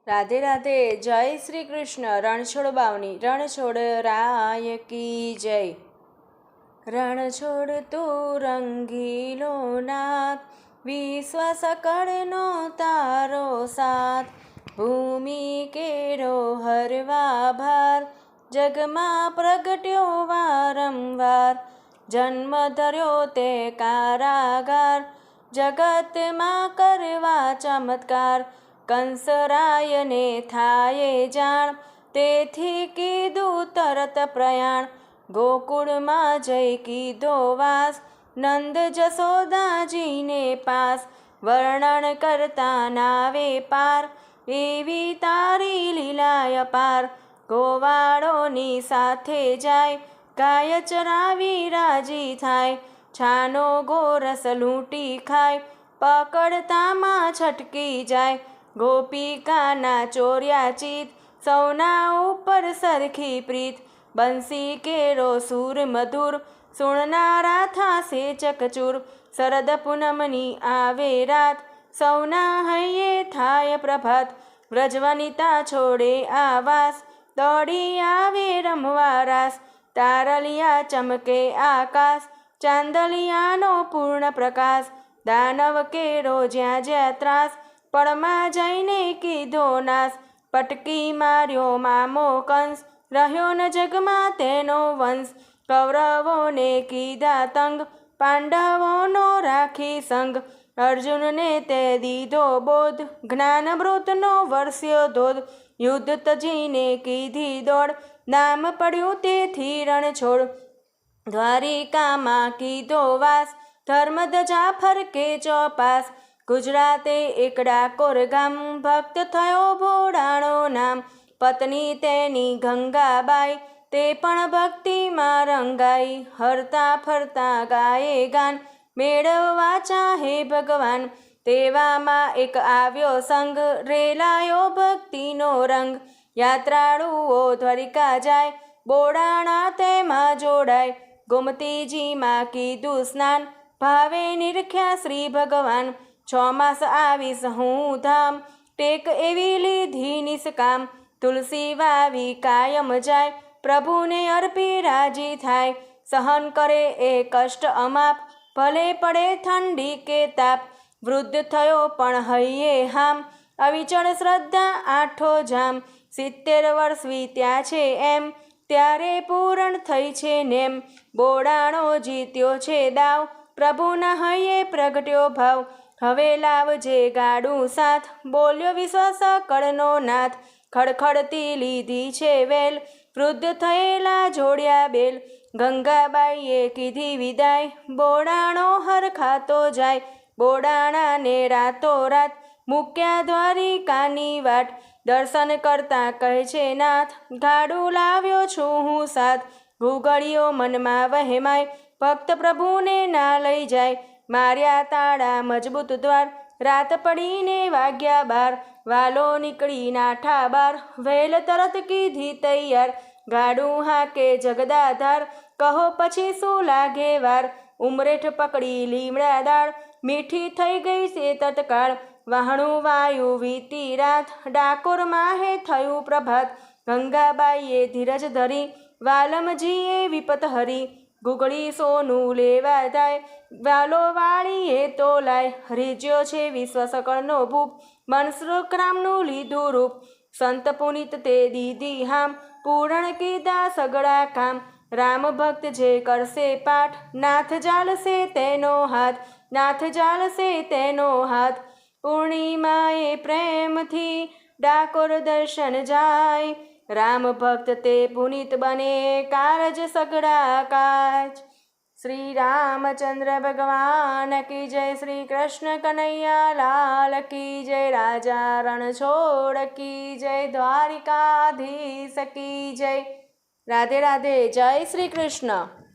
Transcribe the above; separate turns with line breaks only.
રાધે રાધે. જય શ્રી કૃષ્ણ. રણછોડ બાવની રણછોડ રાય કી જય. રણછોડ તું રંગીલો નાથ, વિશ્વ સકળનો તારો સાથ. ભૂમિ કેરો હરવા ભાર, જગમાં પ્રગટ્યો વારંવાર. જન્મ ધર્યો તે કારાગાર, જગતમાં કરવા ચમત્કાર. કંસરાયને થાય જાણ, તેથી કીધું તરત પ્રયાણ. ગોકુળમાં જઈ કીધો વાસ, નંદ જશોદાજીને પાસ. વર્ણન કરતા નાવે પાર, એવી તારી લીલા અપાર. ગોવાળોની સાથે જાય, ગાય ચરાવી રાજી થાય. છાનો ગોરસ લૂંટી ખાય, પકડતામાં છટકી જાય. ગોપિકાના ચોર્યા ચિત, સૌના ઉપર સરખી પ્રીત. બંસી કેરો સૂર મધુર, સુણનારા થાશે ચકચૂર. શરદ પૂનમની આવે રાત, સૌના હૈયે થાય પ્રભાત. વ્રજવનિતા છોડે આવાસ, દોડી આવે રમવા રાસ. તારલિયા ચમકે આકાશ, ચાંદલિયાનો પૂર્ણ પ્રકાશ. દાનવ કેરો જ્યાં જ્યાં ત્રાસ, પળમાં જઈને કીધો નાશ. પટકી માર્યો મામો કંસ, રહ્યો ન જગમાં તેનો વંશ. કૌરવોને કીધા તંગ, પાંડવોનો રાખી સંગ. અર્જુનને તે દીધો બોધ, જ્ઞાનમૃતનો વરસ્યો ધોધ. યુદ્ધ તજીને કીધી દોડ, નામ પડ્યું તેથી રણછોડ. દ્વારિકામાં કીધો વાસ, ધર્મધજા ફરકે ચોપાસ. ગુજરાતે એક ડાકોર ગામ, ભક્ત થયો ભોળાણો નામ. પત્ની તેની ગંગાબાઈ, તે પણ ભક્તિમાં રંગાઈ. હરતા ફરતા ગાયે ગાન, મેળવવા ચાહે ભગવાન. તેવામાં એક આવ્યો સંગ, રેલાયો ભક્તિનો રંગ. યાત્રાળુઓ દ્વારિકા જાય, બોડાણા તેમાં જોડાય. ગોમતીજીમાં કીધું સ્નાન, ભાવે નિરખ્યા શ્રી ભગવાન. 6 માસ આવીશ હું ધામ, ટેક એવી લીધી નિષ્કામ. તુલસી વાવી કાયમ જાય, પ્રભુને અર્પી રાજી થાય. સહન કરે એ કષ્ટ અમાપ, ભલે પડે ઠંડી કે તાપ. વૃદ્ધ થયો પણ હૈયે હામ, અવિચળ શ્રદ્ધા આઠો જામ. 70 વર્ષ વીત્યા છે એમ, ત્યારે પૂરણ થઈ છે નેમ. બોડાણો જીત્યો છે દાવ, પ્રભુના હૈયે પ્રગટ્યો ભાવ. હવે લાવજે ગાડું સાથ, બોલ્યો વિશ્વાસ કળનો નાથ. ખડખડતી લીધી છે વેલ, વૃદ્ધ થયેલા જોડ્યા બેલ. ગંગાબાઈએ કીધી વિદાય, બોડાણો હરખાતો જાય. બોડાણાને રાતો રાત, મૂક્યા દ્વારિકાની વાટ. દર્શન કરતા કહે છે નાથ, ગાડું લાવ્યો છું હું સાથ. ઘૂઘડીઓ મનમાં વહેમાય, ભક્ત પ્રભુને ના લઈ જાય. માર્યા તાળા મજબૂત દ્વાર, રાત પડીને વાગ્યા 12. વાલો નીકળી નાઠા બાર, વેલ તરત કીધી તૈયાર. ગાડું હાકે જગદાધાર, કહો પછી શું લાગે વાર. ઉમરેઠ પકડી લીમડા દાળ, મીઠી થઈ ગઈ છે તત્કાળ. વહાણું વાયું વીતી રાત, ડાકોર માહે થયું પ્રભાત. ગંગાબાઈએ ધીરજ ધરી, વાલમજીએ વિપત હરી. ઘૂઘડી સોનું લેવા જાય, વાલો વાળીએ તો લાય. રીજ્યો છે વિશ્વ સકળનો ભૂપ, મનસુખરામનું લીધું રૂપ. સંત પુનિત તે દીધી હામ, પૂરણ કીધા સગળા કામ. રામ ભક્ત જે કરશે પાઠ, નાથ જાલશે તેનો હાથ. નાથ જાલશે તેનો હાથ. પૂર્ણિમાએ પ્રેમથી ડાકોર દર્શન જાય. રામ ભક્ત તે પુનિત બને, કારજ સગળા કાજ. શ્રી રામચંદ્ર ભગવાન કી જય. શ્રી કૃષ્ણ કનૈયા લાલ કી જય. રાજા રણછોડ કી જય. દ્વારિકાધીશ કી જય. રાધે રાધે. જય શ્રી કૃષ્ણ.